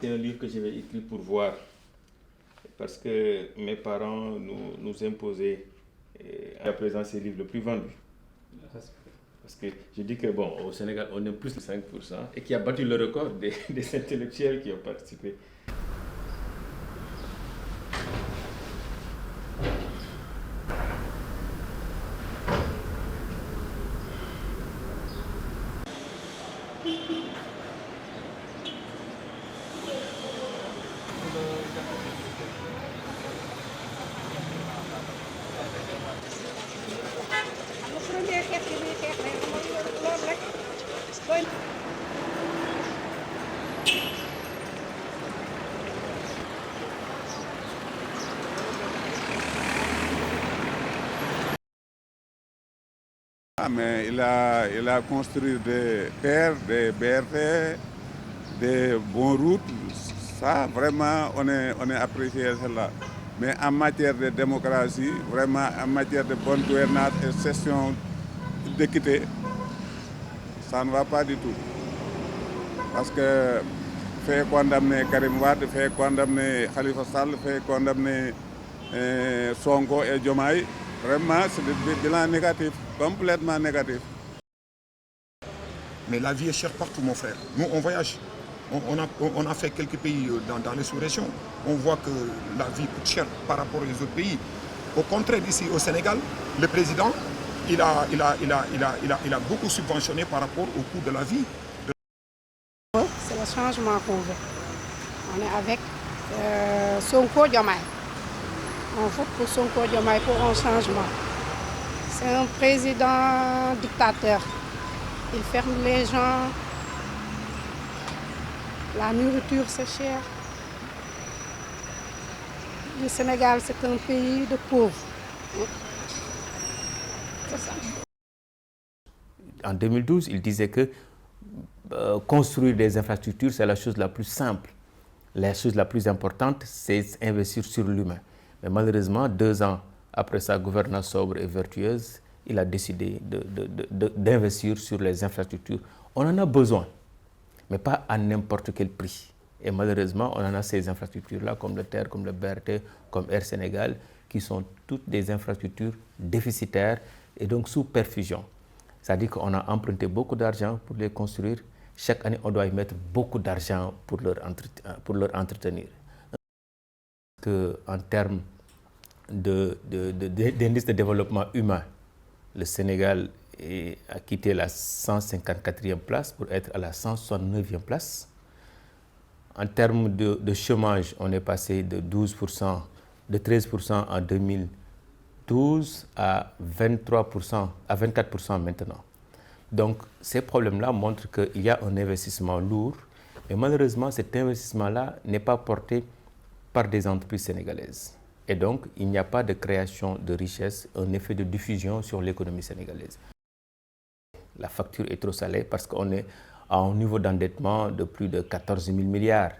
C'est un livre que j'avais écrit pour voir, parce que mes parents nous imposaient à présent c'est le livre le plus vendu. Parce que je dis que bon, au Sénégal, on est plus de 5% et qui a battu le record des intellectuels qui ont participé. Mais il a construit des terres, des BRT, des bonnes routes. Ça, vraiment, on est apprécié cela. Mais en matière de démocratie, vraiment, en matière de bonne gouvernance et gestion d'équité, ça ne va pas du tout. Parce que fait condamner Karim Wade, fait condamner Khalifa Sall, fait condamner Sonko et Diomaye, vraiment, c'est des bilans négatifs, complètement négatifs. Mais la vie est chère partout, mon frère. Nous, on voyage. On a fait quelques pays dans les sous-régions. On voit que la vie coûte cher par rapport aux autres pays. Au contraire, ici au Sénégal, le président, il a beaucoup subventionné par rapport au coût de la vie. C'est le changement qu'on veut. On est avec Sonko Diomaye. On vote pour Sonko Diomaye pour un changement. C'est un président dictateur. Il ferme les gens. La nourriture, c'est cher. Le Sénégal, c'est un pays de pauvres. C'est ça. En 2012, il disait que construire des infrastructures, c'est la chose la plus simple. La chose la plus importante, c'est investir sur l'humain. Mais malheureusement, 2 ans après sa gouvernance sobre et vertueuse, il a décidé d'investir sur les infrastructures. On en a besoin, mais pas à n'importe quel prix. Et malheureusement, on en a ces infrastructures-là, comme le TER, comme le BRT, comme Air Sénégal, qui sont toutes des infrastructures déficitaires et donc sous perfusion. C'est-à-dire qu'on a emprunté beaucoup d'argent pour les construire. Chaque année, on doit y mettre beaucoup d'argent pour leur entretenir. En termes d'indice de développement humain, le Sénégal a quitté la 154e place pour être à la 169e place. En termes de chômage, on est passé de 12%, de 13% en 2012 à 23%, à 24% maintenant. Donc, ces problèmes-là montrent qu'il y a un investissement lourd, mais malheureusement, cet investissement-là n'est pas porté par des entreprises sénégalaises. Et donc, il n'y a pas de création de richesse, un effet de diffusion sur l'économie sénégalaise. La facture est trop salée parce qu'on est à un niveau d'endettement de plus de 14 000 milliards.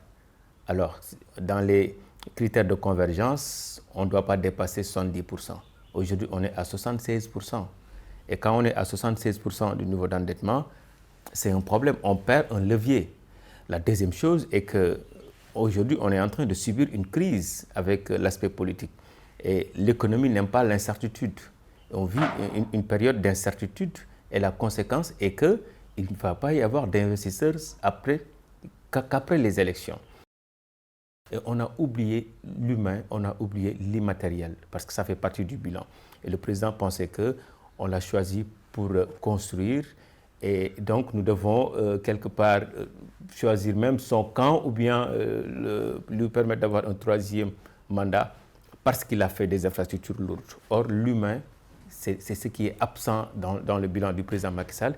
Alors, dans les critères de convergence, on ne doit pas dépasser 70%. Aujourd'hui, on est à 76%. Et quand on est à 76% du niveau d'endettement, c'est un problème. On perd un levier. La deuxième chose est qu'aujourd'hui, on est en train de subir une crise avec l'aspect politique. Et l'économie n'aime pas l'incertitude. On vit une période d'incertitude et la conséquence est qu'il ne va pas y avoir d'investisseurs qu'après les élections. Et on a oublié l'humain, on a oublié l'immatériel, parce que ça fait partie du bilan. Et le président pensait qu'on l'a choisi pour construire, et donc nous devons quelque part choisir même son camp ou bien lui permettre d'avoir un 3e mandat parce qu'il a fait des infrastructures lourdes. Or, l'humain, c'est ce qui est absent dans le bilan du président Macky Sall.